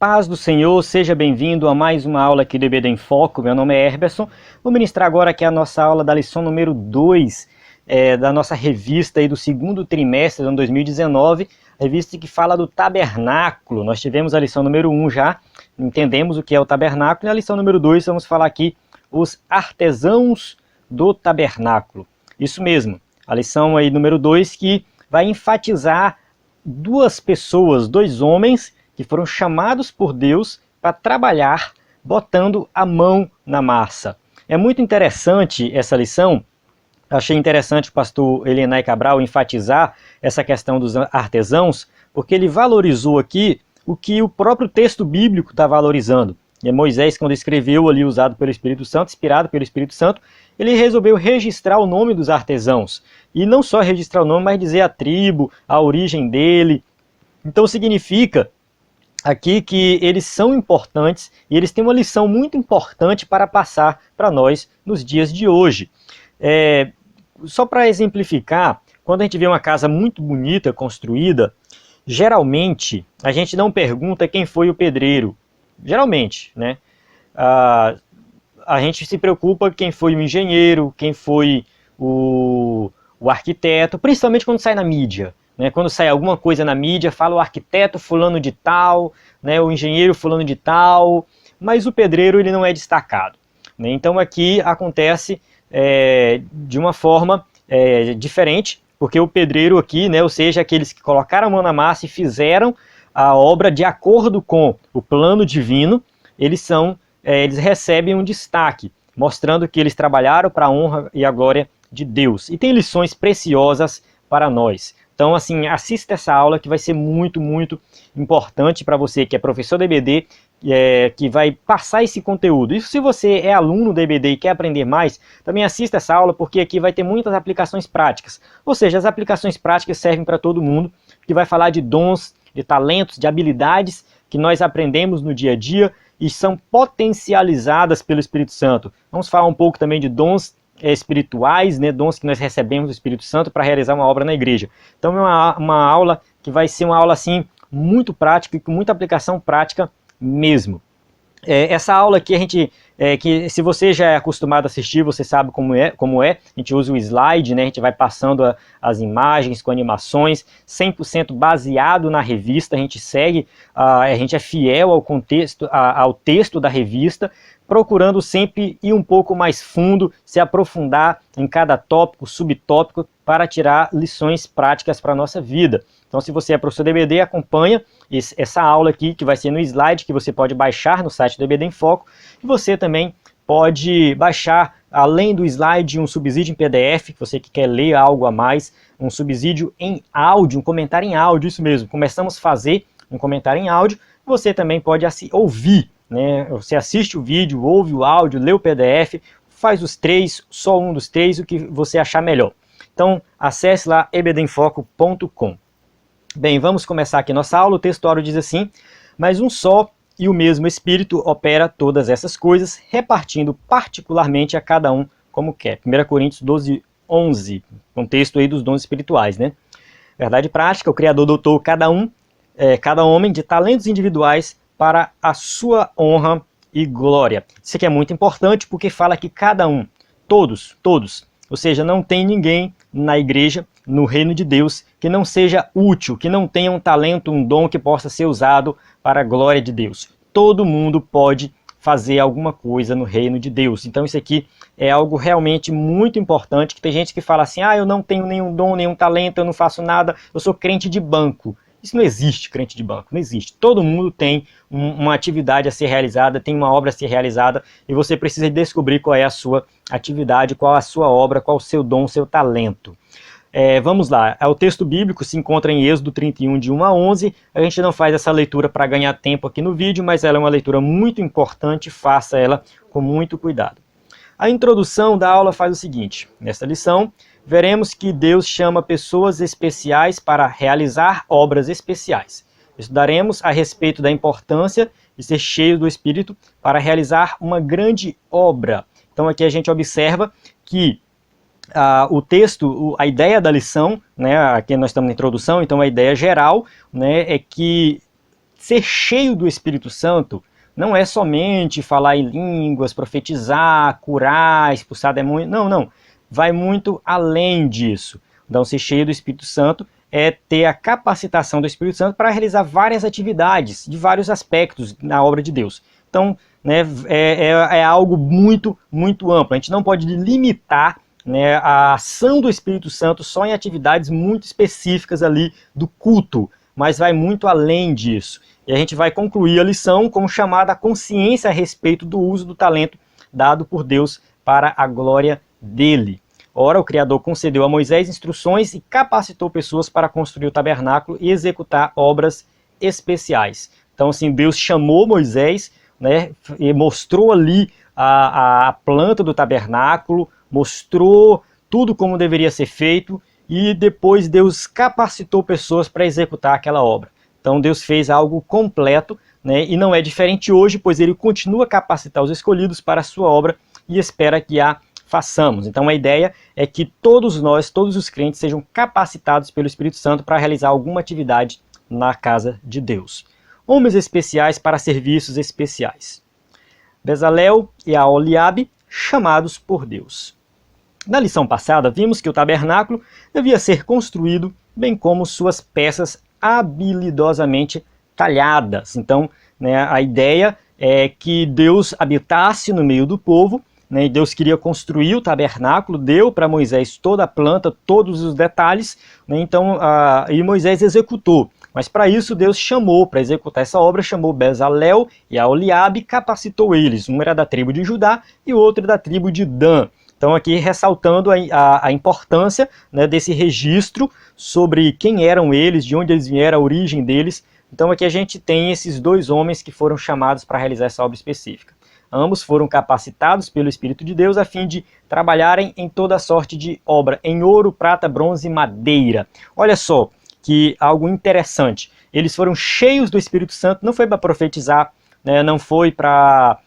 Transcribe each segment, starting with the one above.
paz do Senhor, seja bem-vindo a mais uma aula aqui do EBD em Foco. Meu nome é Herberson. Vou ministrar agora aqui a nossa aula da lição número 2 da nossa revista aí do segundo trimestre do ano 2019, revista que fala do tabernáculo. Nós tivemos a lição número 1 já, entendemos o que é o tabernáculo, e na lição número 2 vamos falar aqui os artesãos do tabernáculo. Isso mesmo, a lição aí número 2 que vai enfatizar duas pessoas, dois homens que foram chamados por Deus para trabalhar botando a mão na massa. É muito interessante essa lição. Achei interessante o pastor Elienay Cabral enfatizar essa questão dos artesãos, porque ele valorizou aqui o que o próprio texto bíblico está valorizando. E Moisés, quando escreveu ali, usado pelo Espírito Santo, inspirado pelo Espírito Santo, ele resolveu registrar o nome dos artesãos. E não só registrar o nome, mas dizer a tribo, a origem dele. Então significa aqui que eles são importantes e eles têm uma lição muito importante para passar para nós nos dias de hoje. Só para exemplificar, quando a gente vê uma casa muito bonita construída, geralmente a gente não pergunta quem foi o pedreiro. Geralmente, né? A gente se preocupa quem foi o engenheiro, quem foi o arquiteto, principalmente quando sai na mídia. Né? Quando sai alguma coisa na mídia, fala o arquiteto fulano de tal, né? O engenheiro fulano de tal, mas o pedreiro ele não é destacado. Né? Então aqui acontece de uma forma diferente, porque o pedreiro aqui, né? Ou seja, aqueles que colocaram a mão na massa e fizeram a obra de acordo com o plano divino, eles recebem um destaque, mostrando que eles trabalharam para a honra e a glória de Deus. E tem lições preciosas para nós. Então, assim, assista essa aula que vai ser muito, muito importante para você que é professor da EBD, que vai passar esse conteúdo. E se você é aluno da EBD e quer aprender mais, também assista essa aula, porque aqui vai ter muitas aplicações práticas. Ou seja, as aplicações práticas servem para todo mundo, que vai falar de dons, de talentos, de habilidades que nós aprendemos no dia a dia e são potencializadas pelo Espírito Santo. Vamos falar um pouco também de dons espirituais, né, dons que nós recebemos do Espírito Santo para realizar uma obra na igreja. Então é uma aula que vai ser uma aula assim muito prática e com muita aplicação prática mesmo. Essa aula aqui, que se você já é acostumado a assistir, você sabe como é. A gente usa o slide, né? A gente vai passando as imagens com animações, 100% baseado na revista, a gente segue, a gente é fiel ao contexto, ao texto da revista, procurando sempre ir um pouco mais fundo, se aprofundar em cada tópico, subtópico, para tirar lições práticas para a nossa vida. Então, se você é professor do EBD, acompanha essa aula aqui, que vai ser no slide, que você pode baixar no site do EBD em Foco. E você também pode baixar, além do slide, um subsídio em PDF, você que quer ler algo a mais, um subsídio em áudio, um comentário em áudio, isso mesmo. Começamos a fazer um comentário em áudio, você também pode ouvir, né? Você assiste o vídeo, ouve o áudio, lê o PDF, faz os três, só um dos três, o que você achar melhor. Então, acesse lá ebdenfoco.com. Bem, vamos começar aqui nossa aula. O textuário diz assim: mas um só e o mesmo Espírito opera todas essas coisas, repartindo particularmente a cada um como quer. 1 Coríntios 12, 11, contexto aí dos dons espirituais, né? Verdade prática, o Criador dotou cada homem de talentos individuais para a sua honra e glória. Isso aqui é muito importante porque fala que cada um, todos, ou seja, não tem ninguém na igreja, no reino de Deus, que não seja útil, que não tenha um talento, um dom que possa ser usado para a glória de Deus. Todo mundo pode fazer alguma coisa no reino de Deus. Então isso aqui é algo realmente muito importante, que tem gente que fala assim, eu não tenho nenhum dom, nenhum talento, eu não faço nada, eu sou crente de banco. Isso não existe, crente de banco, não existe. Todo mundo tem uma atividade a ser realizada, tem uma obra a ser realizada, e você precisa descobrir qual é a sua atividade, qual a sua obra, qual o seu dom, o seu talento. Vamos lá, o texto bíblico se encontra em Êxodo 31, de 1 a 11, a gente não faz essa leitura para ganhar tempo aqui no vídeo, mas ela é uma leitura muito importante, faça ela com muito cuidado. A introdução da aula faz o seguinte: nesta lição, veremos que Deus chama pessoas especiais para realizar obras especiais. Estudaremos a respeito da importância de ser cheio do Espírito para realizar uma grande obra. Então aqui a gente observa que o texto, a ideia da lição, né, aqui nós estamos na introdução, então a ideia geral, né, é que ser cheio do Espírito Santo não é somente falar em línguas, profetizar, curar, expulsar demônios. Não, não. Vai muito além disso. Então, ser cheio do Espírito Santo é ter a capacitação do Espírito Santo para realizar várias atividades, de vários aspectos na obra de Deus. Então, né, é algo muito, muito amplo. A gente não pode limitar, né, a ação do Espírito Santo só em atividades muito específicas ali do culto, mas vai muito além disso. E a gente vai concluir a lição com chamada consciência a respeito do uso do talento dado por Deus para a glória dele. Ora, o Criador concedeu a Moisés instruções e capacitou pessoas para construir o tabernáculo e executar obras especiais. Então, assim, Deus chamou Moisés, né, e mostrou ali a planta do tabernáculo, mostrou tudo como deveria ser feito, e depois Deus capacitou pessoas para executar aquela obra. Então Deus fez algo completo, né, e não é diferente hoje, pois ele continua a capacitar os escolhidos para a sua obra e espera que a façamos. Então a ideia é que todos nós, todos os crentes, sejam capacitados pelo Espírito Santo para realizar alguma atividade na casa de Deus. Homens especiais para serviços especiais. Bezalel e Aholiabe, chamados por Deus. Na lição passada, vimos que o tabernáculo devia ser construído, bem como suas peças habilidosamente talhadas. Então, né, a ideia é que Deus habitasse no meio do povo, né, e Deus queria construir o tabernáculo, deu para Moisés toda a planta, todos os detalhes, né, então, e Moisés executou. Mas para isso Deus chamou, para executar essa obra, chamou Bezalel e Aholiabe, capacitou eles. Um era da tribo de Judá e o outro da tribo de Dan. Então aqui ressaltando a importância, né, desse registro sobre quem eram eles, de onde eles vieram, a origem deles. Então aqui a gente tem esses dois homens que foram chamados para realizar essa obra específica. Ambos foram capacitados pelo Espírito de Deus a fim de trabalharem em toda sorte de obra, em ouro, prata, bronze e madeira. Olha só que algo interessante. Eles foram cheios do Espírito Santo, não foi para profetizar, né, não foi para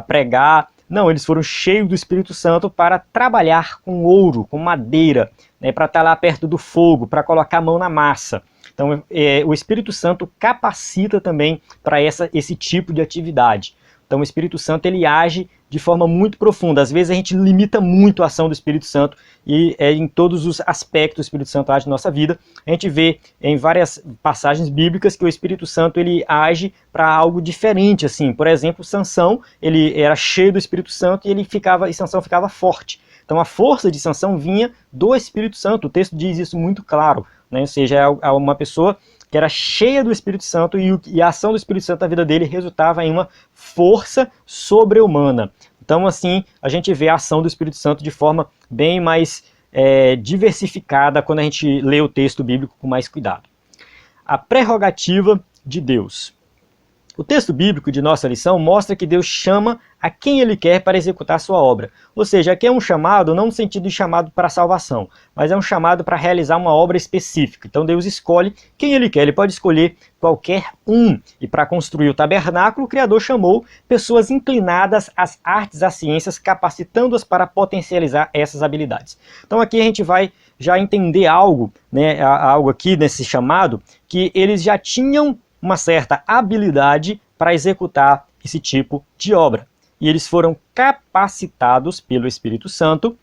pregar. Não, eles foram cheios do Espírito Santo para trabalhar com ouro, com madeira, né, para estar lá perto do fogo, para colocar a mão na massa. Então, o Espírito Santo capacita também para esse tipo de atividade. Então, o Espírito Santo ele age de forma muito profunda. Às vezes a gente limita muito a ação do Espírito Santo e em todos os aspectos o Espírito Santo age na nossa vida. A gente vê em várias passagens bíblicas que o Espírito Santo ele age para algo diferente, assim. Por exemplo, Sansão, ele era cheio do Espírito Santo e Sansão ficava forte. Então a força de Sansão vinha do Espírito Santo. O texto diz isso muito claro, né? Ou seja, é uma pessoa que era cheia do Espírito Santo e a ação do Espírito Santo na vida dele resultava em uma força sobre-humana. Então, assim, a gente vê a ação do Espírito Santo de forma bem mais diversificada quando a gente lê o texto bíblico com mais cuidado. A prerrogativa de Deus. O texto bíblico de nossa lição mostra que Deus chama a quem Ele quer para executar a sua obra. Ou seja, aqui é um chamado, não no sentido de chamado para a salvação, mas é um chamado para realizar uma obra específica. Então Deus escolhe quem Ele quer, Ele pode escolher qualquer um. E para construir o tabernáculo, o Criador chamou pessoas inclinadas às artes, às ciências, capacitando-as para potencializar essas habilidades. Então aqui a gente vai já entender algo, né, algo aqui nesse chamado, que eles já tinham uma certa habilidade para executar esse tipo de obra. E eles foram capacitados pelo Espírito Santo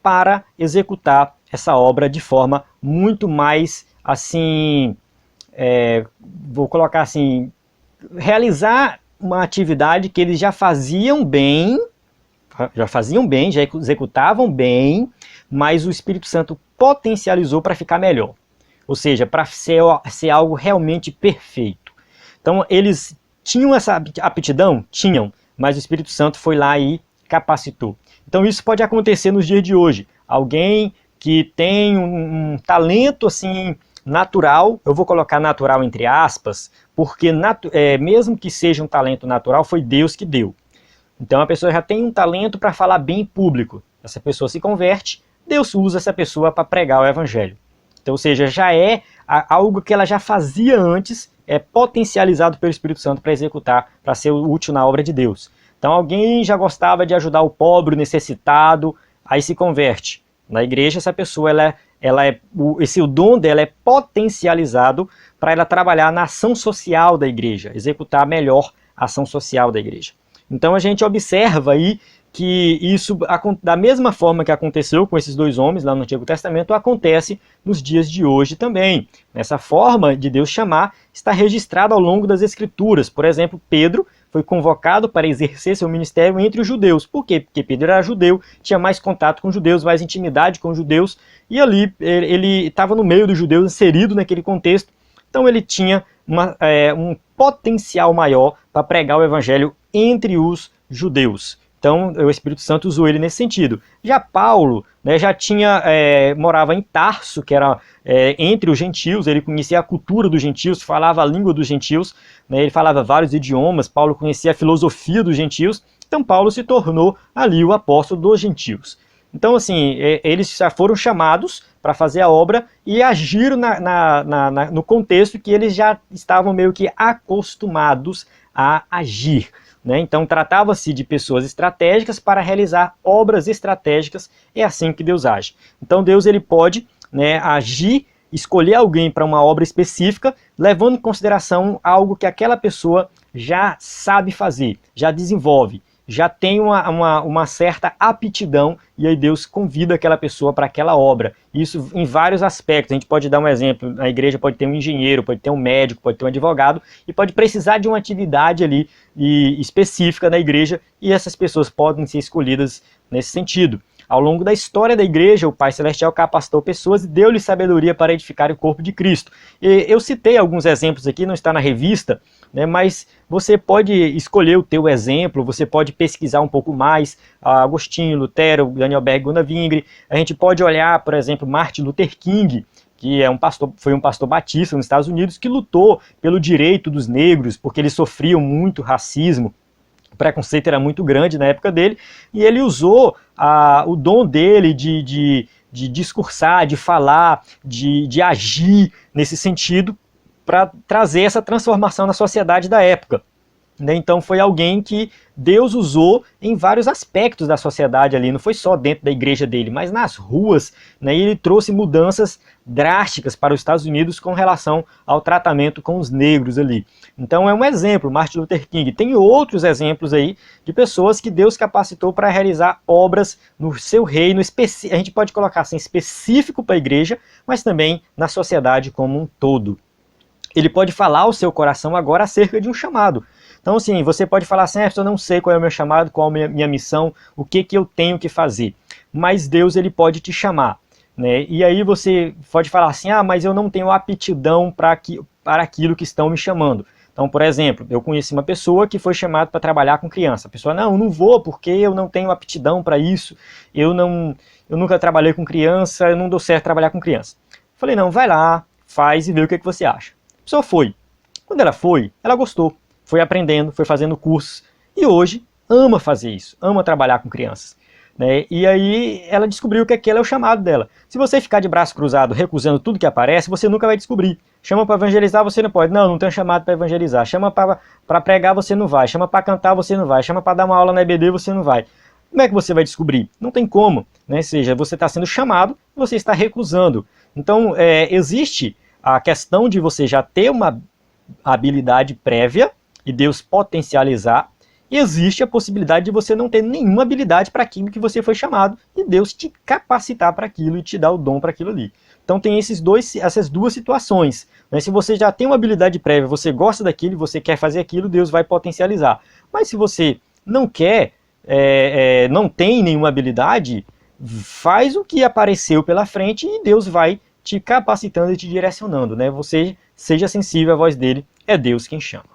para executar essa obra de forma muito mais, assim, vou colocar assim, realizar uma atividade que eles já faziam bem, já executavam bem, mas o Espírito Santo potencializou para ficar melhor. Ou seja, para ser algo realmente perfeito. Então, eles tinham essa aptidão? Tinham, mas o Espírito Santo foi lá e capacitou. Então, isso pode acontecer nos dias de hoje. Alguém que tem um talento assim natural, eu vou colocar natural entre aspas, porque mesmo que seja um talento natural, foi Deus que deu. Então, a pessoa já tem um talento para falar bem em público. Essa pessoa se converte, Deus usa essa pessoa para pregar o Evangelho. Então, ou seja, já é algo que ela já fazia antes, é potencializado pelo Espírito Santo para executar, para ser útil na obra de Deus. Então, alguém já gostava de ajudar o pobre, o necessitado, aí se converte. Na igreja, essa pessoa ela o dom dela é potencializado para ela trabalhar na ação social da igreja, executar melhor a ação social da igreja. Então a gente observa aí que isso, da mesma forma que aconteceu com esses dois homens lá no Antigo Testamento, acontece nos dias de hoje também. Essa forma de Deus chamar está registrada ao longo das Escrituras. Por exemplo, Pedro foi convocado para exercer seu ministério entre os judeus. Por quê? Porque Pedro era judeu, tinha mais contato com os judeus, mais intimidade com os judeus, e ali ele estava no meio dos judeus, inserido naquele contexto, então ele tinha um potencial maior para pregar o evangelho entre os judeus. Então o Espírito Santo usou ele nesse sentido. Já Paulo, né, morava em Tarso, que era entre os gentios, ele conhecia a cultura dos gentios, falava a língua dos gentios, né, ele falava vários idiomas, Paulo conhecia a filosofia dos gentios, então Paulo se tornou ali o apóstolo dos gentios. Então assim, eles já foram chamados para fazer a obra e agiram no contexto que eles já estavam meio que acostumados a agir. Né? Então tratava-se de pessoas estratégicas para realizar obras estratégicas, é assim que Deus age. Então Deus ele pode, né, agir, escolher alguém para uma obra específica, levando em consideração algo que aquela pessoa já sabe fazer, já desenvolve, já tem uma certa aptidão, e aí Deus convida aquela pessoa para aquela obra. Isso em vários aspectos. A gente pode dar um exemplo, na igreja pode ter um engenheiro, pode ter um médico, pode ter um advogado, e pode precisar de uma atividade ali específica na igreja, e essas pessoas podem ser escolhidas nesse sentido. Ao longo da história da igreja, o Pai Celestial capacitou pessoas e deu-lhes sabedoria para edificar o corpo de Cristo. E eu citei alguns exemplos aqui, não está na revista, né, mas você pode escolher o teu exemplo, você pode pesquisar um pouco mais, Agostinho, Lutero, Daniel Berg, Gunnar Wingre. A gente pode olhar, por exemplo, Martin Luther King, que foi um pastor batista nos Estados Unidos, que lutou pelo direito dos negros, porque eles sofriam muito racismo. O preconceito era muito grande na época dele, e ele usou o dom dele de discursar, de falar, de agir nesse sentido, para trazer essa transformação na sociedade da época. Então foi alguém que Deus usou em vários aspectos da sociedade ali, não foi só dentro da igreja dele, mas nas ruas, né? E ele trouxe mudanças drásticas para os Estados Unidos com relação ao tratamento com os negros ali. Então é um exemplo, Martin Luther King. Tem outros exemplos aí de pessoas que Deus capacitou para realizar obras no seu reino, a gente pode colocar assim, específico para a igreja, mas também na sociedade como um todo. Ele pode falar ao seu coração agora acerca de um chamado. Então, assim, você pode falar assim, eu não sei qual é o meu chamado, qual é a minha missão, o que eu tenho que fazer. Mas Deus, ele pode te chamar, né? E aí você pode falar assim, mas eu não tenho aptidão para aquilo que estão me chamando. Então, por exemplo, eu conheci uma pessoa que foi chamada para trabalhar com criança. A pessoa, não vou porque eu não tenho aptidão para isso, eu nunca trabalhei com criança, eu não dou certo trabalhar com criança. Falei, não, vai lá, faz e vê o que você acha. A pessoa foi. Quando ela foi, ela gostou. Foi aprendendo, foi fazendo cursos. E hoje ama fazer isso, ama trabalhar com crianças. Né? E aí ela descobriu que aquele é o chamado dela. Se você ficar de braço cruzado, recusando tudo que aparece, você nunca vai descobrir. Chama para evangelizar, você não pode. Não tenho chamado para evangelizar. Chama para pregar, você não vai. Chama para cantar, você não vai. Chama para dar uma aula na EBD, você não vai. Como é que você vai descobrir? Não tem como. Né? Ou seja, você está sendo chamado, você está recusando. Então, existe a questão de você já ter uma habilidade prévia e Deus potencializar, e existe a possibilidade de você não ter nenhuma habilidade para aquilo que você foi chamado e Deus te capacitar para aquilo e te dar o dom para aquilo ali. Então tem essas duas situações. Né? Se você já tem uma habilidade prévia, você gosta daquilo, você quer fazer aquilo, Deus vai potencializar. Mas se você não quer, não tem nenhuma habilidade, faz o que apareceu pela frente e Deus vai te capacitando e te direcionando. Né? Você seja sensível à voz dele, é Deus quem chama.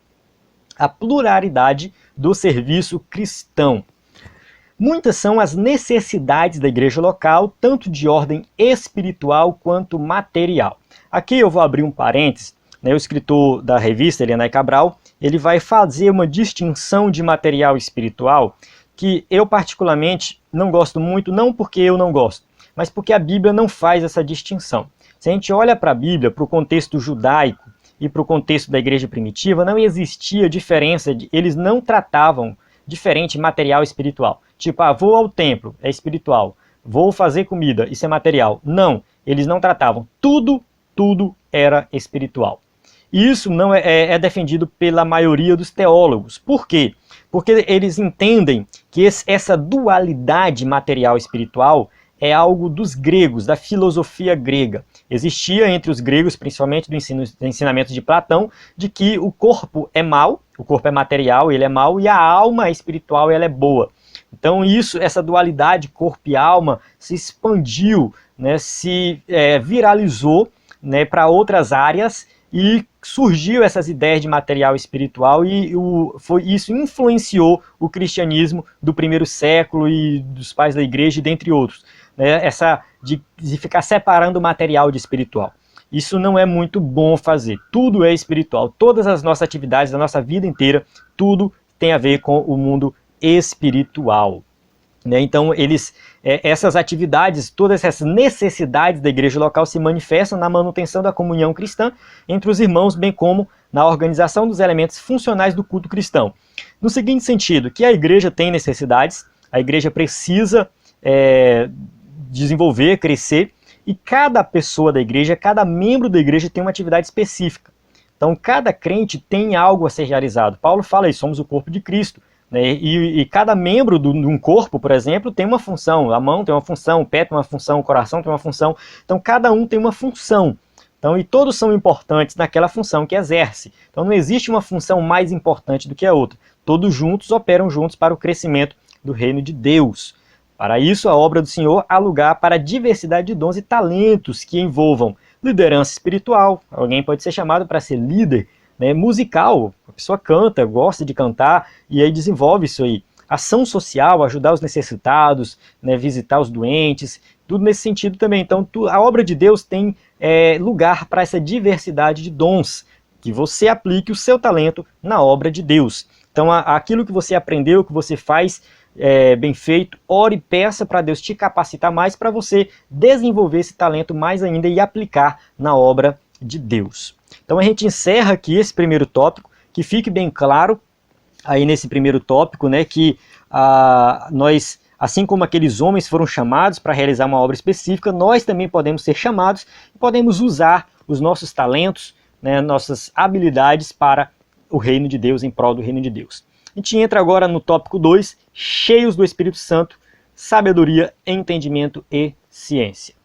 A pluralidade do serviço cristão. Muitas são as necessidades da igreja local, tanto de ordem espiritual quanto material. Aqui eu vou abrir um parênteses, né? O escritor da revista, Elianai Cabral, ele vai fazer uma distinção de material espiritual que eu particularmente não gosto muito, não porque eu não gosto, mas porque a Bíblia não faz essa distinção. Se a gente olha para a Bíblia, para o contexto judaico, e para o contexto da igreja primitiva, não existia diferença, eles não tratavam diferente material e espiritual. Tipo, vou ao templo, é espiritual. Vou fazer comida, isso é material. Não, eles não tratavam. Tudo era espiritual. E isso não é defendido pela maioria dos teólogos. Por quê? Porque eles entendem que essa dualidade material-espiritual é algo dos gregos, da filosofia grega. Existia entre os gregos, principalmente do ensinamento de Platão, de que o corpo é mau, o corpo é material, ele é mau, e a alma é espiritual, ela é boa. Então essa dualidade corpo e alma se expandiu, né, se viralizou, né, para outras áreas, e surgiu essas ideias de material espiritual, e isso influenciou o cristianismo do primeiro século e dos pais da igreja, dentre outros. Né, essa de ficar separando o material de espiritual. Isso não é muito bom fazer. Tudo é espiritual. Todas as nossas atividades da nossa vida inteira, tudo tem a ver com o mundo espiritual. Né? Então, essas atividades, todas essas necessidades da igreja local se manifestam na manutenção da comunhão cristã entre os irmãos, bem como na organização dos elementos funcionais do culto cristão. No seguinte sentido, que a igreja tem necessidades, a igreja precisa desenvolver, crescer, e cada pessoa da igreja, cada membro da igreja tem uma atividade específica. Então, cada crente tem algo a ser realizado. Paulo fala isso, somos o corpo de Cristo. Né? E cada membro de um corpo, por exemplo, tem uma função. A mão tem uma função, o pé tem uma função, o coração tem uma função. Então, cada um tem uma função. Então, e todos são importantes naquela função que exerce. Então, não existe uma função mais importante do que a outra. Todos juntos operam juntos para o crescimento do reino de Deus. Para isso, a obra do Senhor há lugar para a diversidade de dons e talentos que envolvam liderança espiritual. Alguém pode ser chamado para ser líder, né, musical. A pessoa canta, gosta de cantar e aí desenvolve isso aí. Ação social, ajudar os necessitados, né, visitar os doentes, tudo nesse sentido também. Então, a obra de Deus tem lugar para essa diversidade de dons, que você aplique o seu talento na obra de Deus. Então, aquilo que você aprendeu, que você faz bem feito, ore e peça para Deus te capacitar mais para você desenvolver esse talento mais ainda e aplicar na obra de Deus. Então a gente encerra aqui esse primeiro tópico, que fique bem claro aí nesse primeiro tópico, né, que nós, assim como aqueles homens foram chamados para realizar uma obra específica, nós também podemos ser chamados e podemos usar os nossos talentos, né, nossas habilidades para o reino de Deus, em prol do reino de Deus. A gente entra agora no tópico 2, cheios do Espírito Santo, sabedoria, entendimento e ciência.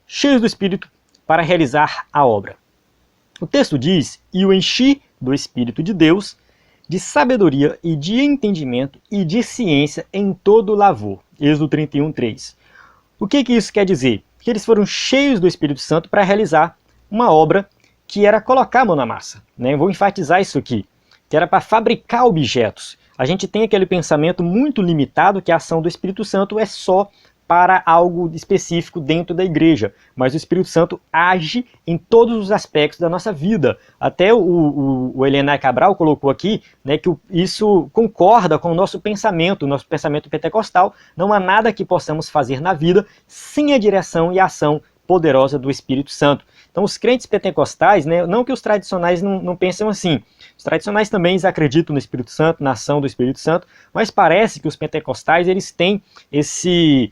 Cheios do Espírito para realizar a obra. O texto diz, e o enchi do Espírito de Deus, de sabedoria e de entendimento e de ciência em todo lavor. Êxodo 31:3. O que isso quer dizer? Que eles foram cheios do Espírito Santo para realizar uma obra que era colocar a mão na massa. Né? Vou enfatizar isso aqui, que era para fabricar objetos. A gente tem aquele pensamento muito limitado que a ação do Espírito Santo é só para algo específico dentro da igreja, mas o Espírito Santo age em todos os aspectos da nossa vida. Até o Elenay Cabral colocou aqui, né, que isso concorda com o nosso pensamento pentecostal. Não há nada que possamos fazer na vida sem a direção e a ação poderosa do Espírito Santo. Então os crentes pentecostais, né, não que os tradicionais não pensem assim, os tradicionais também acreditam no Espírito Santo, na ação do Espírito Santo, mas parece que os pentecostais eles têm esse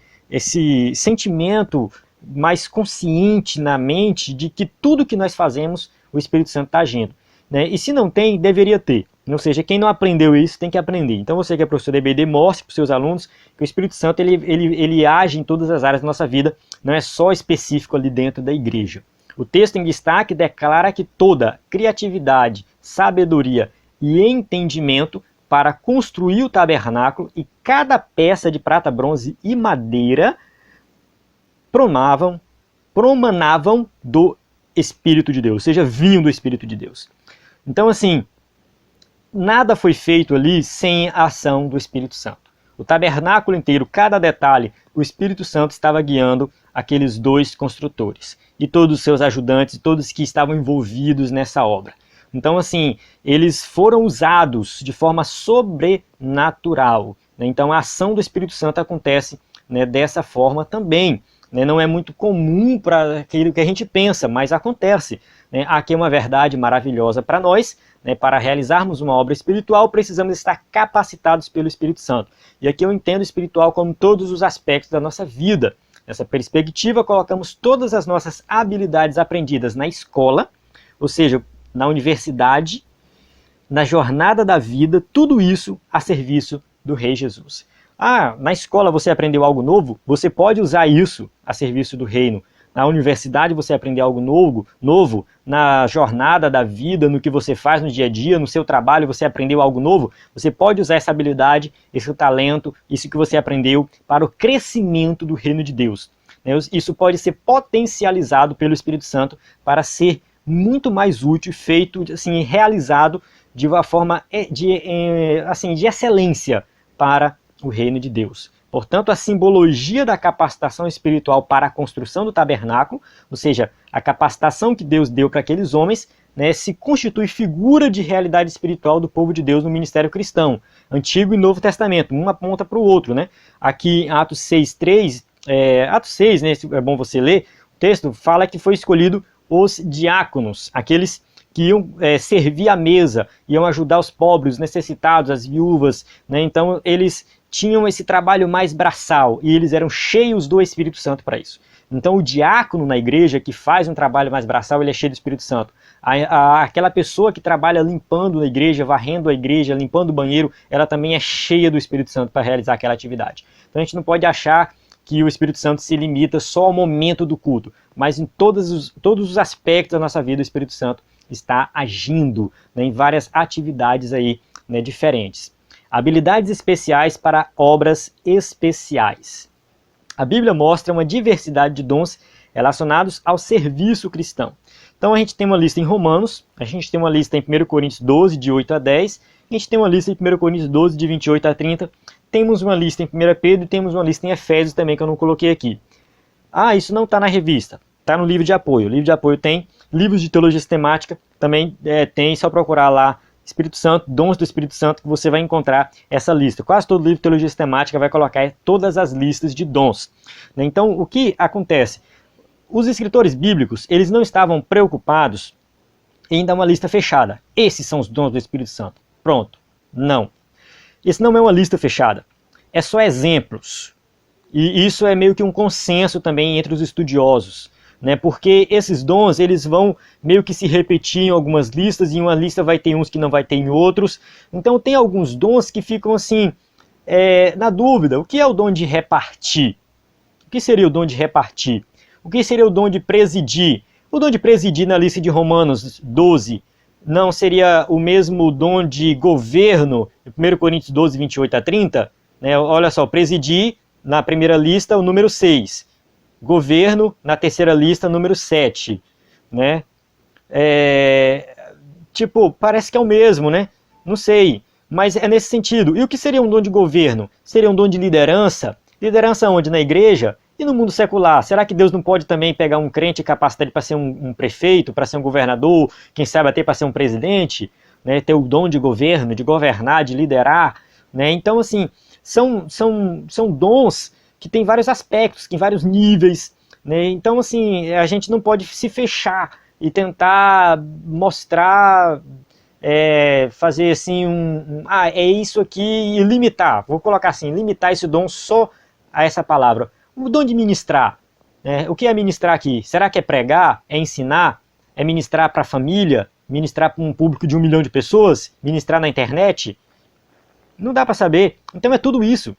sentimento mais consciente na mente de que tudo que nós fazemos, o Espírito Santo está agindo. Né? E se não tem, deveria ter. Ou seja, quem não aprendeu isso tem que aprender. Então você que é professor de EBD, mostre para os seus alunos que o Espírito Santo ele age em todas as áreas da nossa vida, não é só específico ali dentro da igreja. O texto em destaque declara que toda criatividade, sabedoria e entendimento para construir o tabernáculo e cada peça de prata, bronze e madeira promanavam do Espírito de Deus, ou seja, vinham do Espírito de Deus. Então, assim, nada foi feito ali sem a ação do Espírito Santo. O tabernáculo inteiro, cada detalhe, o Espírito Santo estava guiando aqueles dois construtores e todos os seus ajudantes, todos que estavam envolvidos nessa obra. Então, assim, eles foram usados de forma sobrenatural. Né? Então, a ação do Espírito Santo acontece, né, dessa forma também. Né? Não é muito comum para aquilo que a gente pensa, mas acontece. Né? Aqui é uma verdade maravilhosa para nós. Né? Para realizarmos uma obra espiritual, precisamos estar capacitados pelo Espírito Santo. E aqui eu entendo espiritual como todos os aspectos da nossa vida. Nessa perspectiva, colocamos todas as nossas habilidades aprendidas na escola, ou seja, na universidade, na jornada da vida, tudo isso a serviço do Rei Jesus. Na escola você aprendeu algo novo? Você pode usar isso a serviço do reino. Na universidade você aprendeu algo novo, na jornada da vida, no que você faz no dia a dia, no seu trabalho você aprendeu algo novo, você pode usar essa habilidade, esse talento, isso que você aprendeu para o crescimento do reino de Deus. Isso pode ser potencializado pelo Espírito Santo para ser muito mais útil, feito, assim, realizado de uma forma de excelência para o reino de Deus. Portanto, a simbologia da capacitação espiritual para a construção do tabernáculo, ou seja, a capacitação que Deus deu para aqueles homens, se constitui figura de realidade espiritual do povo de Deus no ministério cristão, Antigo e Novo Testamento, um aponta para o outro. Aqui em Atos 6:3, Atos 6, é bom você ler, o texto fala que foi escolhido os diáconos, aqueles que iam servir à mesa, iam ajudar os pobres, os necessitados, as viúvas, então eles tinham esse trabalho mais braçal e eles eram cheios do Espírito Santo para isso. Então o diácono na igreja que faz um trabalho mais braçal, ele é cheio do Espírito Santo. Aquela pessoa que trabalha limpando a igreja, varrendo a igreja, limpando o banheiro, ela também é cheia do Espírito Santo para realizar aquela atividade. Então a gente não pode achar que o Espírito Santo se limita só ao momento do culto, mas em todos os aspectos da nossa vida o Espírito Santo está agindo em várias atividades aí, diferentes. Habilidades especiais para obras especiais. A Bíblia mostra uma diversidade de dons relacionados ao serviço cristão. Então a gente tem uma lista em Romanos, a gente tem uma lista em 1 Coríntios 12, de 8 a 10, a gente tem uma lista em 1 Coríntios 12, de 28 a 30, temos uma lista em 1 Pedro e temos uma lista em Efésios também que eu não coloquei aqui. Isso não está na revista, está no livro de apoio. O livro de apoio tem livros de teologia sistemática, também tem, só procurar lá Espírito Santo, dons do Espírito Santo, que você vai encontrar essa lista. Quase todo livro de teologia sistemática vai colocar todas as listas de dons. Então, o que acontece? Os escritores bíblicos, eles não estavam preocupados em dar uma lista fechada. Esses são os dons do Espírito Santo. Pronto. Não. Isso não é uma lista fechada. É só exemplos. E isso é meio que um consenso também entre os estudiosos. Porque esses dons eles vão meio que se repetir em algumas listas, e em uma lista vai ter uns que não vai ter em outros. Então tem alguns dons que ficam assim, na dúvida. O que é o dom de repartir? O que seria o dom de repartir? O que seria o dom de presidir? O dom de presidir na lista de Romanos 12 não seria o mesmo dom de governo, 1 Coríntios 12, 28 a 30? Olha só, presidir na primeira lista o número 6. Governo, na terceira lista, número 7, parece que é o mesmo, Não sei, mas é nesse sentido. E o que seria um dom de governo? Seria um dom de liderança? Liderança onde? Na igreja? E no mundo secular? Será que Deus não pode também pegar um crente e capacitar ele para ser um prefeito, para ser um governador, quem sabe até para ser um presidente? Ter o dom de governo, de governar, de liderar? Então, assim, são dons que tem vários aspectos, tem vários níveis, Então, assim, a gente não pode se fechar e tentar mostrar, fazer assim, é isso aqui e limitar, vou colocar assim, limitar esse dom só a essa palavra. O dom de ministrar, o que é ministrar aqui? Será que é pregar? É ensinar? É ministrar para a família? Ministrar para um público de 1 milhão de pessoas? Ministrar na internet? Não dá para saber. Então é tudo isso,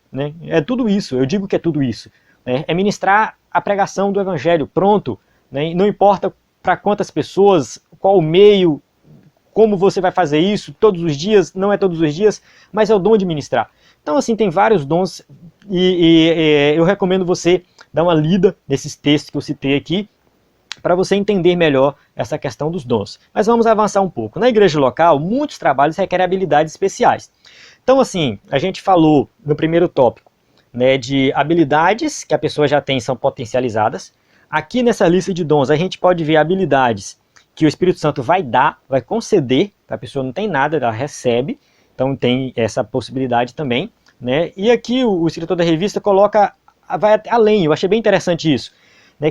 É tudo isso, eu digo que é tudo isso. É ministrar a pregação do evangelho, pronto. Não importa para quantas pessoas, qual o meio, como você vai fazer isso, todos os dias, não é todos os dias, mas é o dom de ministrar. Então assim, tem vários dons e eu recomendo você dar uma lida nesses textos que eu citei aqui, para você entender melhor essa questão dos dons. Mas vamos avançar um pouco. Na igreja local, muitos trabalhos requerem habilidades especiais. Então, assim, a gente falou no primeiro tópico, de habilidades que a pessoa já tem, são potencializadas. Aqui nessa lista de dons, a gente pode ver habilidades que o Espírito Santo vai dar, vai conceder, a pessoa não tem nada, ela recebe, então tem essa possibilidade também. E aqui o escritor da revista vai além, eu achei bem interessante isso.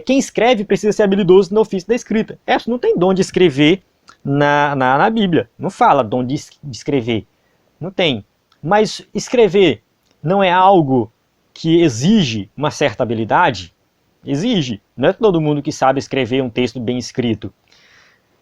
Quem escreve precisa ser habilidoso no ofício da escrita. Não tem dom de escrever na Bíblia, não fala dom de escrever, não tem. Mas escrever não é algo que exige uma certa habilidade? Exige. Não é todo mundo que sabe escrever um texto bem escrito.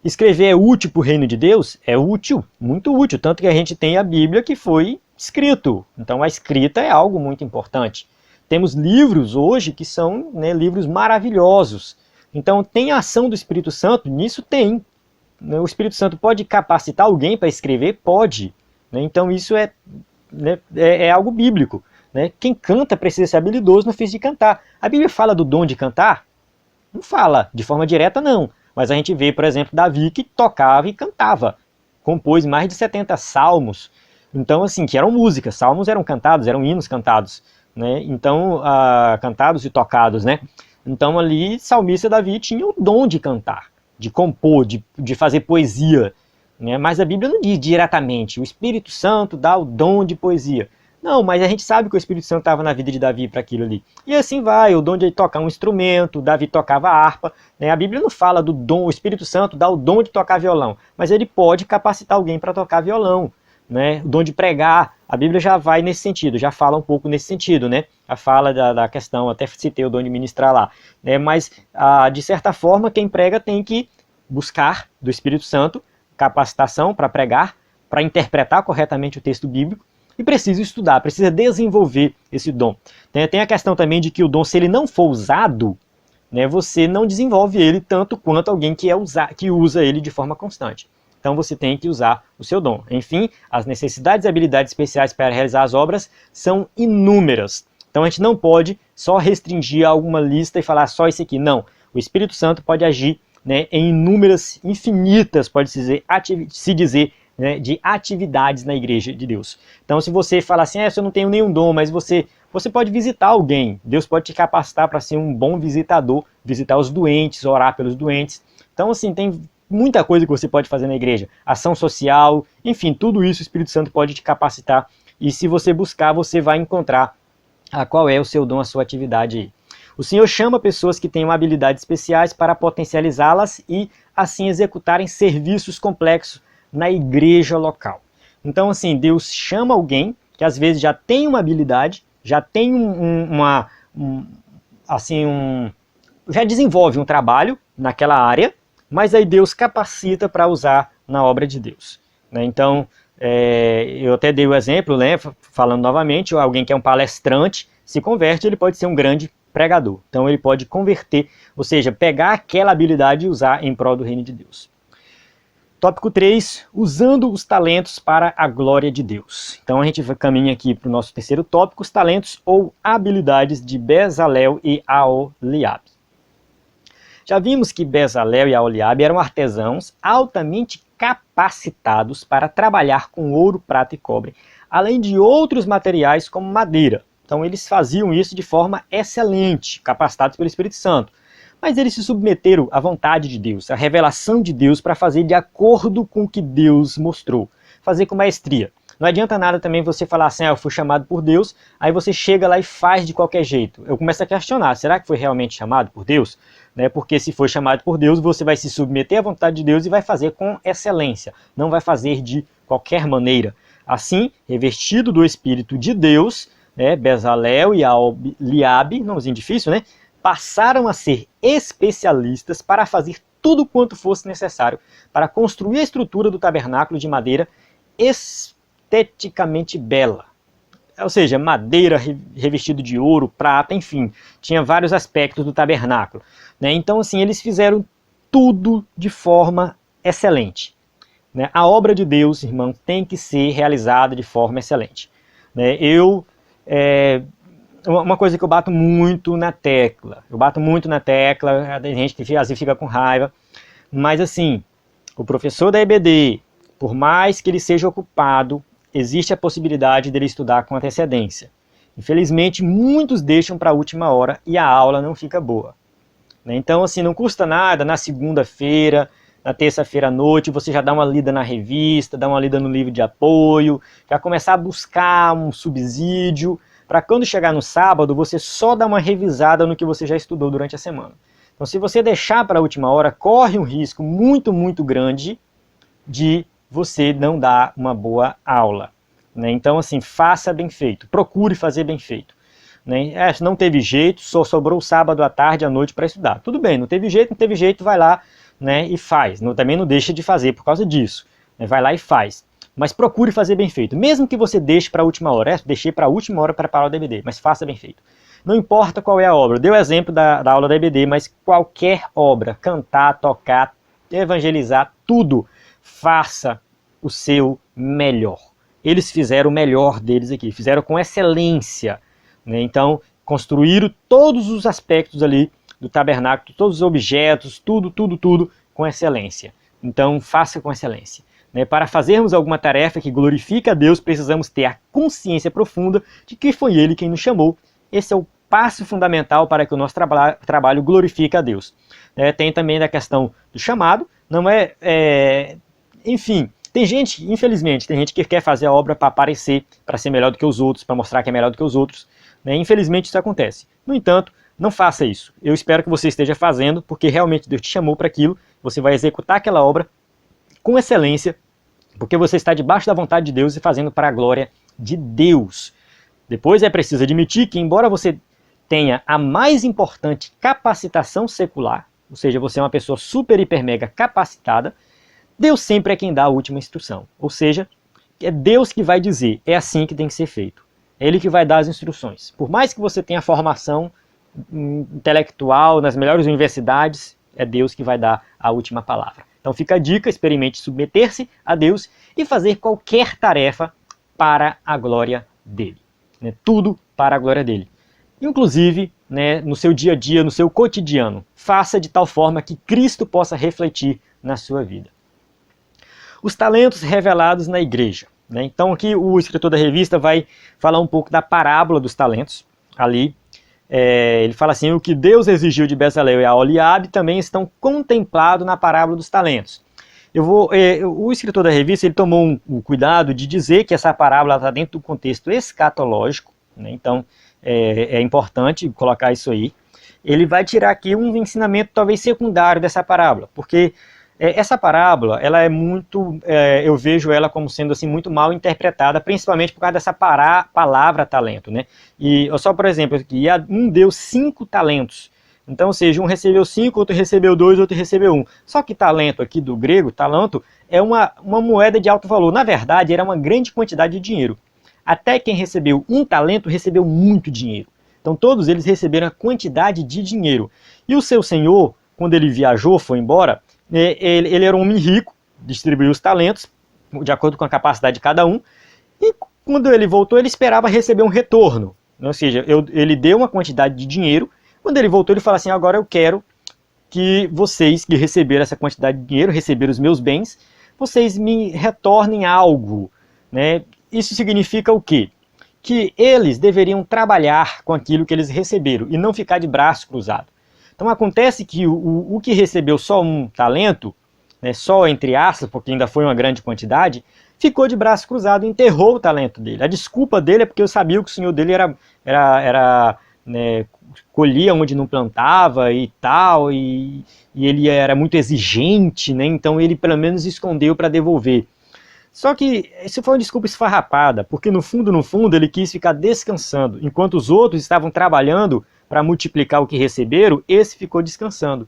Escrever é útil para o reino de Deus? É útil, muito útil. Tanto que a gente tem a Bíblia que foi escrito. Então a escrita é algo muito importante. Temos livros hoje que são, né, livros maravilhosos. Então tem a ação do Espírito Santo? Nisso tem. O Espírito Santo pode capacitar alguém para escrever? Pode. Então isso é algo bíblico. Quem canta precisa ser habilidoso no ofício de cantar. A Bíblia fala do dom de cantar? Não fala, de forma direta não. Mas a gente vê, por exemplo, Davi que tocava e cantava. Compôs mais de 70 salmos. Então, assim, que eram músicas. Salmos eram cantados, eram hinos cantados. Então, cantados e tocados. Então, ali, salmista Davi tinha o dom de cantar, de compor, de fazer poesia. Mas a Bíblia não diz diretamente, o Espírito Santo dá o dom de poesia. Não, mas a gente sabe que o Espírito Santo estava na vida de Davi para aquilo ali. E assim vai, o dom de tocar um instrumento, Davi tocava harpa. A Bíblia não fala do dom, o Espírito Santo dá o dom de tocar violão, mas ele pode capacitar alguém para tocar violão. O dom de pregar, a Bíblia já vai nesse sentido, já fala um pouco nesse sentido. A fala da questão, até citei o dom de ministrar lá. Mas, de certa forma, quem prega tem que buscar do Espírito Santo capacitação para pregar, para interpretar corretamente o texto bíblico, e precisa estudar, precisa desenvolver esse dom. Tem a questão também de que o dom, se ele não for usado, você não desenvolve ele tanto quanto alguém que usa ele de forma constante. Então você tem que usar o seu dom. Enfim, as necessidades e habilidades especiais para realizar as obras são inúmeras. Então a gente não pode só restringir a alguma lista e falar só isso aqui. Não, o Espírito Santo pode agir em inúmeras, infinitas, pode-se dizer, de atividades na igreja de Deus. Então se você fala assim, eu não tenho nenhum dom, mas você pode visitar alguém. Deus pode te capacitar para ser um bom visitador, visitar os doentes, orar pelos doentes. Então assim, tem muita coisa que você pode fazer na igreja. Ação social, enfim, tudo isso o Espírito Santo pode te capacitar. E se você buscar, você vai encontrar qual é o seu dom, a sua atividade aí. O Senhor chama pessoas que tenham habilidades especiais para potencializá-las e assim executarem serviços complexos na igreja local. Então assim, Deus chama alguém que às vezes já tem uma habilidade, já tem já desenvolve um trabalho naquela área, mas aí Deus capacita para usar na obra de Deus. Então, eu até dei o exemplo, falando novamente, alguém que é um palestrante, se converte, ele pode ser um grande pregador. Então ele pode converter, ou seja, pegar aquela habilidade e usar em prol do reino de Deus. Tópico 3, usando os talentos para a glória de Deus. Então a gente caminha aqui para o nosso terceiro tópico, os talentos ou habilidades de Bezalel e Aholiabe. Já vimos que Bezalel e Aholiabe eram artesãos altamente capacitados para trabalhar com ouro, prata e cobre, além de outros materiais como madeira. Então eles faziam isso de forma excelente, capacitados pelo Espírito Santo. Mas eles se submeteram à vontade de Deus, à revelação de Deus para fazer de acordo com o que Deus mostrou. Fazer com maestria. Não adianta nada também você falar assim, eu fui chamado por Deus, aí você chega lá e faz de qualquer jeito. Eu começo a questionar, será que foi realmente chamado por Deus? Porque se foi chamado por Deus, você vai se submeter à vontade de Deus e vai fazer com excelência. Não vai fazer de qualquer maneira. Assim, revestido do Espírito de Deus, Bezalel e Aholiabe, nomezinho difícil, passaram a ser especialistas para fazer tudo quanto fosse necessário para construir a estrutura do tabernáculo de madeira esteticamente bela. Ou seja, madeira revestido de ouro, prata, enfim, tinha vários aspectos do tabernáculo. Então, assim, eles fizeram tudo de forma excelente. A obra de Deus, irmão, tem que ser realizada de forma excelente. Uma coisa que eu bato muito na tecla, tem gente que às vezes fica com raiva, mas assim, o professor da EBD, por mais que ele seja ocupado, existe a possibilidade dele estudar com antecedência. Infelizmente, muitos deixam para a última hora e a aula não fica boa. Então, assim, não custa nada na segunda-feira, na terça-feira à noite, você já dá uma lida na revista, dá uma lida no livro de apoio, já começar a buscar um subsídio, para quando chegar no sábado, você só dá uma revisada no que você já estudou durante a semana. Então, se você deixar para a última hora, corre um risco muito, muito grande de você não dar uma boa aula. Então, assim, faça bem feito, procure fazer bem feito. né? Não teve jeito, só sobrou o sábado à tarde, à noite para estudar. Tudo bem, não teve jeito, vai lá, né, e faz. Também não deixa de fazer por causa disso, né? Vai lá e faz. Mas procure fazer bem feito. Mesmo que você deixe para a última hora, deixei para a última hora preparar o DVD, mas faça bem feito. Não importa qual é a obra. Deu exemplo da aula da EBD, mas qualquer obra, cantar, tocar, evangelizar, tudo, faça o seu melhor. Eles fizeram o melhor deles aqui, fizeram com excelência, né? Então, construíram todos os aspectos ali do tabernáculo, todos os objetos, tudo com excelência. Então, faça com excelência. Para fazermos alguma tarefa que glorifique a Deus, precisamos ter a consciência profunda de que foi Ele quem nos chamou. Esse é o passo fundamental para que o nosso trabalho glorifique a Deus. Tem também a questão do chamado, enfim, tem gente, infelizmente, tem gente que quer fazer a obra para aparecer, para ser melhor do que os outros, para mostrar que é melhor do que os outros. Infelizmente isso acontece. No entanto, não faça isso. Eu espero que você esteja fazendo, porque realmente Deus te chamou para aquilo, você vai executar aquela obra com excelência, porque você está debaixo da vontade de Deus e fazendo para a glória de Deus. Depois é preciso admitir que, embora você tenha a mais importante capacitação secular, ou seja, você é uma pessoa super, hiper, mega capacitada, Deus sempre é quem dá a última instrução. Ou seja, é Deus que vai dizer, é assim que tem que ser feito. É Ele que vai dar as instruções. Por mais que você tenha formação intelectual nas melhores universidades, é Deus que vai dar a última palavra. Então fica a dica, experimente submeter-se a Deus e fazer qualquer tarefa para a glória dEle. Tudo para a glória dEle. Inclusive, no seu dia a dia, no seu cotidiano. Faça de tal forma que Cristo possa refletir na sua vida. Os talentos revelados na igreja. Então aqui o escritor da revista vai falar um pouco da parábola dos talentos. Ali ele fala assim, o que Deus exigiu de Bezalel e Aholiabe também estão contemplados na parábola dos talentos. O escritor da revista ele tomou o cuidado de dizer que essa parábola está dentro do contexto escatológico, então é importante colocar isso aí. Ele vai tirar aqui um ensinamento talvez secundário dessa parábola, porque essa parábola, ela é muito, eu vejo ela como sendo assim, muito mal interpretada, principalmente por causa dessa palavra talento. E só por exemplo, aqui, um deu 5 talentos. Então, ou seja, um recebeu 5, outro recebeu 2, outro recebeu 1. Só que talento aqui do grego, talento, é uma moeda de alto valor. Na verdade, era uma grande quantidade de dinheiro. Até quem recebeu 1 talento recebeu muito dinheiro. Então todos eles receberam a quantidade de dinheiro. E o seu senhor, quando ele viajou, foi embora, ele era um homem rico, distribuiu os talentos, de acordo com a capacidade de cada um, e quando ele voltou, ele esperava receber um retorno. Ou seja, ele deu uma quantidade de dinheiro, quando ele voltou, ele falou assim, agora eu quero que vocês que receberam essa quantidade de dinheiro, receberam os meus bens, vocês me retornem algo. Isso significa o quê? Que eles deveriam trabalhar com aquilo que eles receberam e não ficar de braço cruzado. Então acontece que o que recebeu só 1 talento, só entre aspas, porque ainda foi uma grande quantidade, ficou de braço cruzado e enterrou o talento dele. A desculpa dele é porque eu sabia que o senhor dele colhia onde não plantava e tal, e ele era muito exigente, então ele pelo menos escondeu para devolver. Só que isso foi uma desculpa esfarrapada, porque no fundo ele quis ficar descansando. Enquanto os outros estavam trabalhando para multiplicar o que receberam, esse ficou descansando.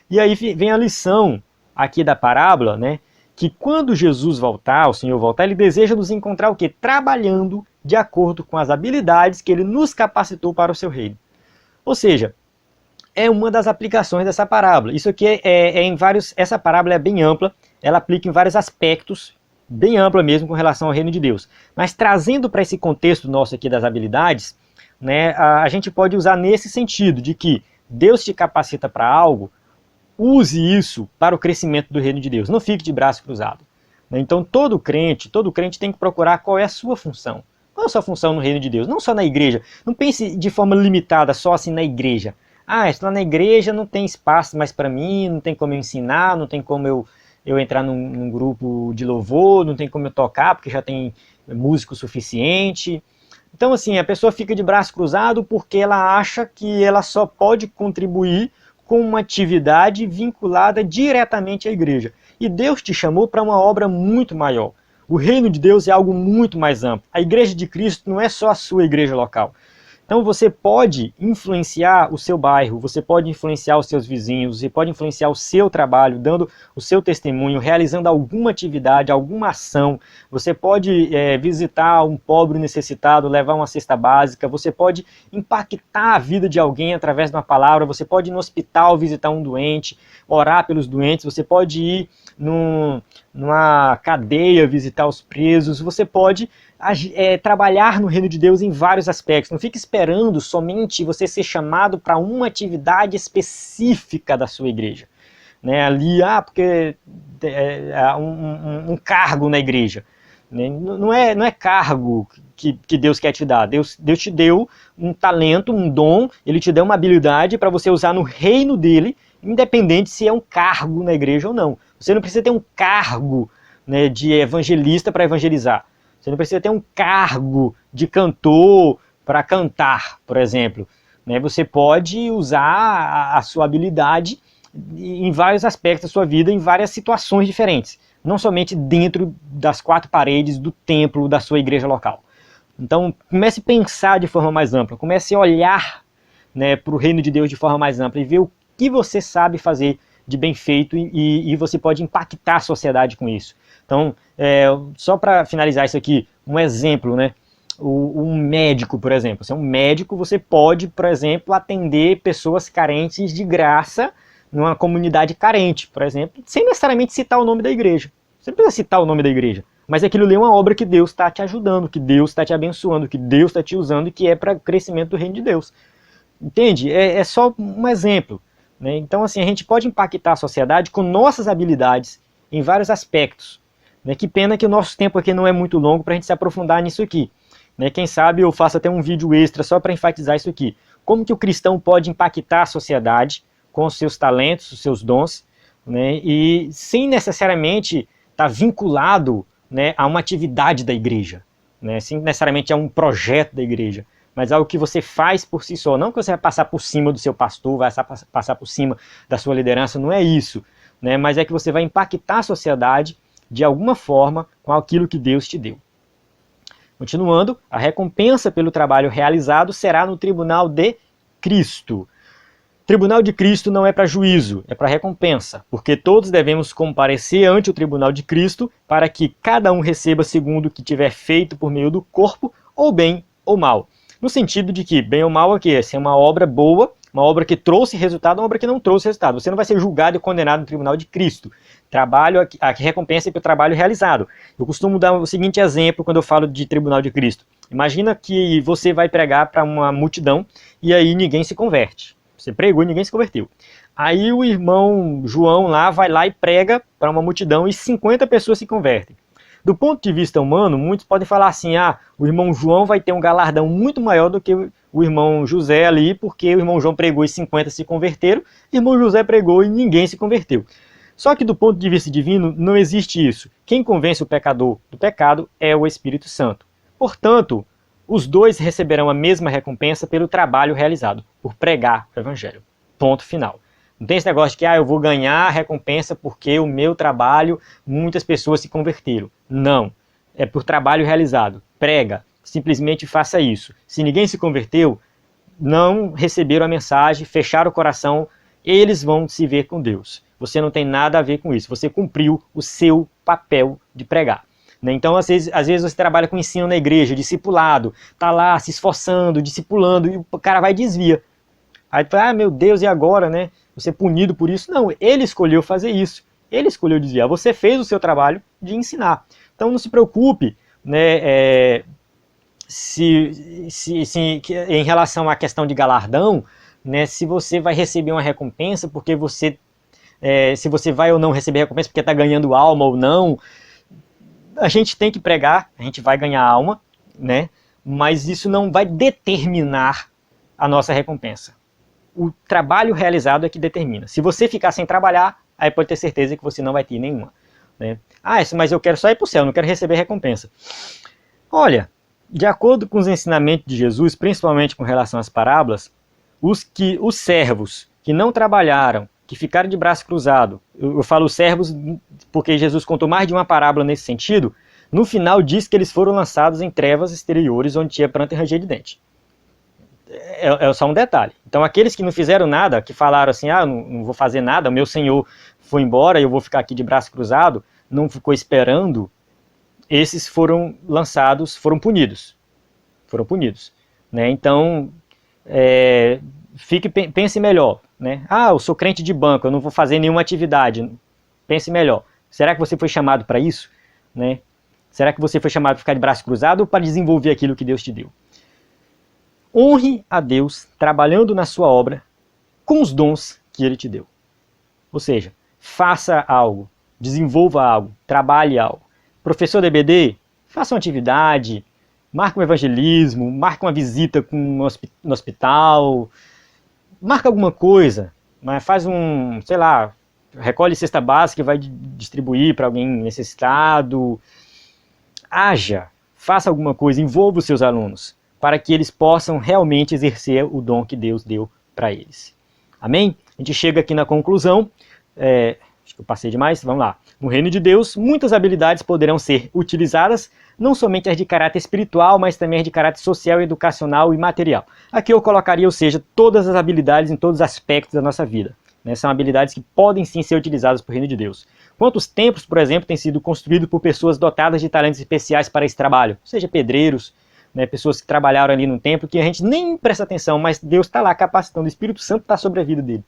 E aí vem a lição aqui da parábola, que quando Jesus voltar, o Senhor voltar, ele deseja nos encontrar o quê? Trabalhando de acordo com as habilidades que ele nos capacitou para o seu reino. Ou seja, é uma das aplicações dessa parábola. Isso aqui essa parábola é bem ampla, ela aplica em vários aspectos, bem ampla mesmo com relação ao reino de Deus. Mas trazendo para esse contexto nosso aqui das habilidades, a gente pode usar nesse sentido, de que Deus te capacita para algo, use isso para o crescimento do reino de Deus, não fique de braço cruzado. Então todo crente tem que procurar qual é a sua função. Qual é a sua função no reino de Deus? Não só na igreja, não pense de forma limitada só assim na igreja. Estou na igreja, não tem espaço mais para mim, não tem como eu ensinar, não tem como eu entrar num grupo de louvor, não tem como eu tocar, porque já tem músico suficiente. Então assim, a pessoa fica de braço cruzado porque ela acha que ela só pode contribuir com uma atividade vinculada diretamente à igreja. E Deus te chamou para uma obra muito maior. O reino de Deus é algo muito mais amplo. A igreja de Cristo não é só a sua igreja local. Então você pode influenciar o seu bairro, você pode influenciar os seus vizinhos, você pode influenciar o seu trabalho, dando o seu testemunho, realizando alguma atividade, alguma ação. Você pode visitar um pobre necessitado, levar uma cesta básica, você pode impactar a vida de alguém através de uma palavra, você pode ir no hospital visitar um doente, orar pelos doentes, você pode ir numa cadeia visitar os presos, você pode trabalhar no reino de Deus em vários aspectos. Não fique esperando somente você ser chamado para uma atividade específica da sua igreja, né? Ali, porque um cargo na igreja, né? Não é cargo que Deus quer te dar. Deus te deu um talento, um dom, Ele te deu uma habilidade para você usar no reino dele, independente se é um cargo na igreja ou não. Você não precisa ter um cargo, né, de evangelista para evangelizar. Você não precisa ter um cargo de cantor para cantar, por exemplo. Né? Você pode usar a sua habilidade em vários aspectos da sua vida, em várias situações diferentes. Não somente dentro das quatro paredes do templo da sua igreja local. Então, comece a pensar de forma mais ampla. Comece a olhar, né, para o reino de Deus de forma mais ampla e ver o que você sabe fazer de bem feito e você pode impactar a sociedade com isso. Então, só para finalizar isso aqui, um exemplo, né? Um médico, por exemplo. Se é um médico, você pode, por exemplo, atender pessoas carentes de graça numa comunidade carente, por exemplo, sem necessariamente citar o nome da igreja. Você não precisa citar o nome da igreja, mas aquilo ali é uma obra que Deus está te ajudando, que Deus está te abençoando, que Deus está te usando e que é para o crescimento do reino de Deus. Entende? É só um exemplo. Né? Então, assim, a gente pode impactar a sociedade com nossas habilidades em vários aspectos. Né? Que pena que o nosso tempo aqui não é muito longo para a gente se aprofundar nisso aqui. Né? Quem sabe eu faço até um vídeo extra só para enfatizar isso aqui. Como que o cristão pode impactar a sociedade com os seus talentos, os seus dons, né? E sem necessariamente estar vinculado, né, a uma atividade da igreja, né? Sem necessariamente a um projeto da igreja, mas algo que você faz por si só. Não que você vai passar por cima do seu pastor, vai passar por cima da sua liderança, não é isso. Né? Mas é que você vai impactar a sociedade de alguma forma com aquilo que Deus te deu. Continuando, a recompensa pelo trabalho realizado será no tribunal de Cristo. Tribunal de Cristo não é para juízo, é para recompensa, porque todos devemos comparecer ante o tribunal de Cristo para que cada um receba segundo o que tiver feito por meio do corpo, ou bem ou mal. No sentido de que, bem ou mal, aqui, se é uma obra boa, uma obra que trouxe resultado, uma obra que não trouxe resultado. Você não vai ser julgado e condenado no tribunal de Cristo. Trabalho, a recompensa é pelo trabalho realizado. Eu costumo dar o seguinte exemplo quando eu falo de tribunal de Cristo. Imagina que você vai pregar para uma multidão e aí ninguém se converte. Você pregou e ninguém se converteu. Aí o irmão João vai lá e prega para uma multidão e 50 pessoas se convertem. Do ponto de vista humano, muitos podem falar assim, o irmão João vai ter um galardão muito maior do que o irmão José ali, porque o irmão João pregou e 50 se converteram, o irmão José pregou e ninguém se converteu. Só que do ponto de vista divino, não existe isso. Quem convence o pecador do pecado é o Espírito Santo. Portanto, os dois receberão a mesma recompensa pelo trabalho realizado, por pregar o Evangelho. Ponto final. Não tem esse negócio de que eu vou ganhar a recompensa porque o meu trabalho, muitas pessoas se converteram. Não. É por trabalho realizado. Prega. Simplesmente faça isso. Se ninguém se converteu, não receberam a mensagem, fecharam o coração, eles vão se ver com Deus. Você não tem nada a ver com isso. Você cumpriu o seu papel de pregar. Então, às vezes você trabalha com ensino na igreja, discipulado, está lá se esforçando, discipulando, e o cara vai e desvia. Aí tu fala, meu Deus, e agora, né? Você é punido por isso? Não, ele escolheu fazer isso. Ele escolheu desviar. Você fez o seu trabalho de ensinar. Então não se preocupe, né, em relação à questão de galardão, né, se você vai receber uma recompensa, porque se você vai ou não receber recompensa porque está ganhando alma ou não. A gente tem que pregar, a gente vai ganhar alma, né? Mas isso não vai determinar a nossa recompensa. O trabalho realizado é que determina. Se você ficar sem trabalhar, aí pode ter certeza que você não vai ter nenhuma. Né? Mas eu quero só ir para o céu, não quero receber recompensa. Olha, de acordo com os ensinamentos de Jesus, principalmente com relação às parábolas, os servos que não trabalharam, que ficaram de braço cruzado, eu falo servos porque Jesus contou mais de uma parábola nesse sentido, no final diz que eles foram lançados em trevas exteriores onde tinha pranto e ranger de dente. é só um detalhe. Então aqueles que não fizeram nada, que falaram assim, não vou fazer nada, o meu Senhor foi embora, eu vou ficar aqui de braço cruzado, não ficou esperando, esses foram lançados, foram punidos. Né? Então, pense melhor. Né? Eu sou crente de banco, eu não vou fazer nenhuma atividade. Pense melhor. Será que você foi chamado para isso? Né? Será que você foi chamado para ficar de braço cruzado ou para desenvolver aquilo que Deus te deu? Honre a Deus trabalhando na sua obra com os dons que Ele te deu. Ou seja, faça algo, desenvolva algo, trabalhe algo. Professor de EBD, faça uma atividade, marque um evangelismo, marque uma visita no hospital, marca alguma coisa, mas faz sei lá, recolhe cesta básica e vai distribuir para alguém necessitado. Haja, faça alguma coisa, envolva os seus alunos, para que eles possam realmente exercer o dom que Deus deu para eles. Amém? A gente chega aqui na conclusão, acho que eu passei demais, vamos lá. No reino de Deus, muitas habilidades poderão ser utilizadas, não somente as de caráter espiritual, mas também as de caráter social, educacional e material. Aqui eu colocaria, ou seja, todas as habilidades em todos os aspectos da nossa vida. Né? São habilidades que podem sim ser utilizadas para o reino de Deus. Quantos templos, por exemplo, têm sido construídos por pessoas dotadas de talentos especiais para esse trabalho? Ou seja, pedreiros, né, pessoas que trabalharam ali no templo, que a gente nem presta atenção, mas Deus está lá capacitando, o Espírito Santo está sobre a vida dele.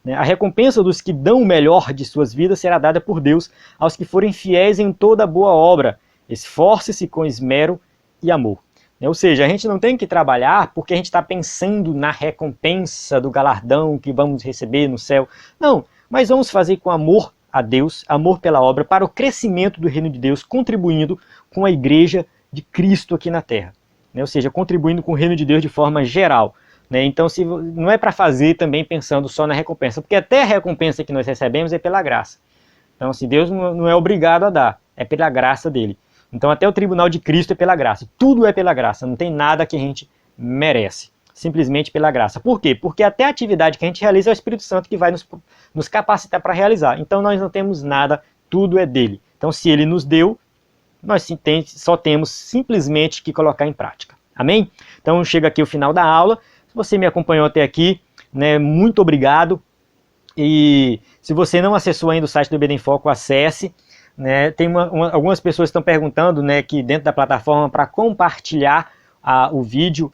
A recompensa dos que dão o melhor de suas vidas será dada por Deus aos que forem fiéis em toda boa obra. Esforce-se com esmero e amor. Ou seja, a gente não tem que trabalhar porque a gente está pensando na recompensa do galardão que vamos receber no céu. Não, mas vamos fazer com amor a Deus, amor pela obra, para o crescimento do reino de Deus, contribuindo com a igreja de Cristo aqui na terra. Ou seja, contribuindo com o reino de Deus de forma geral. Então, não é para fazer também pensando só na recompensa, porque até a recompensa que nós recebemos é pela graça. Então, assim, Deus não é obrigado a dar, é pela graça dele. Então, até o tribunal de Cristo é pela graça. Tudo é pela graça, não tem nada que a gente merece. Simplesmente pela graça. Por quê? Porque até a atividade que a gente realiza é o Espírito Santo que vai nos capacitar para realizar. Então, nós não temos nada, tudo é dele. Então, se ele nos deu, nós só temos simplesmente que colocar em prática. Amém? Então, chega aqui o final da aula. Se você me acompanhou até aqui, né, muito obrigado. E se você não acessou ainda o site do EBD em Foco, acesse. Né, tem algumas pessoas estão perguntando, né, que dentro da plataforma para compartilhar o vídeo.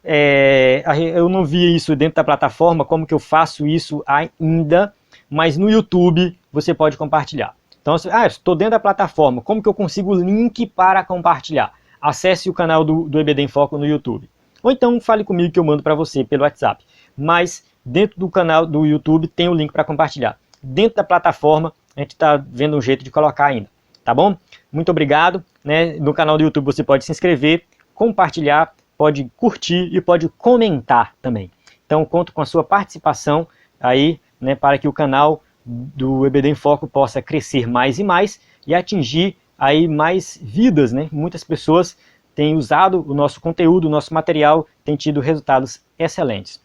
Eu não vi isso dentro da plataforma, como que eu faço isso ainda, mas no YouTube você pode compartilhar. Então, estou dentro da plataforma, como que eu consigo o link para compartilhar? Acesse o canal do EBD em Foco no YouTube. Ou então fale comigo que eu mando para você pelo WhatsApp. Mas dentro do canal do YouTube tem o link para compartilhar. Dentro da plataforma a gente está vendo um jeito de colocar ainda. Tá bom? Muito obrigado. Né? No canal do YouTube você pode se inscrever, compartilhar, pode curtir e pode comentar também. Então conto com a sua participação aí, né, para que o canal do EBD em Foco possa crescer mais e mais e atingir aí mais vidas, né? Muitas pessoas têm usado o nosso conteúdo, o nosso material, têm tido resultados excelentes.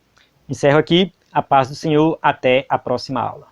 Encerro aqui, a paz do Senhor, até a próxima aula.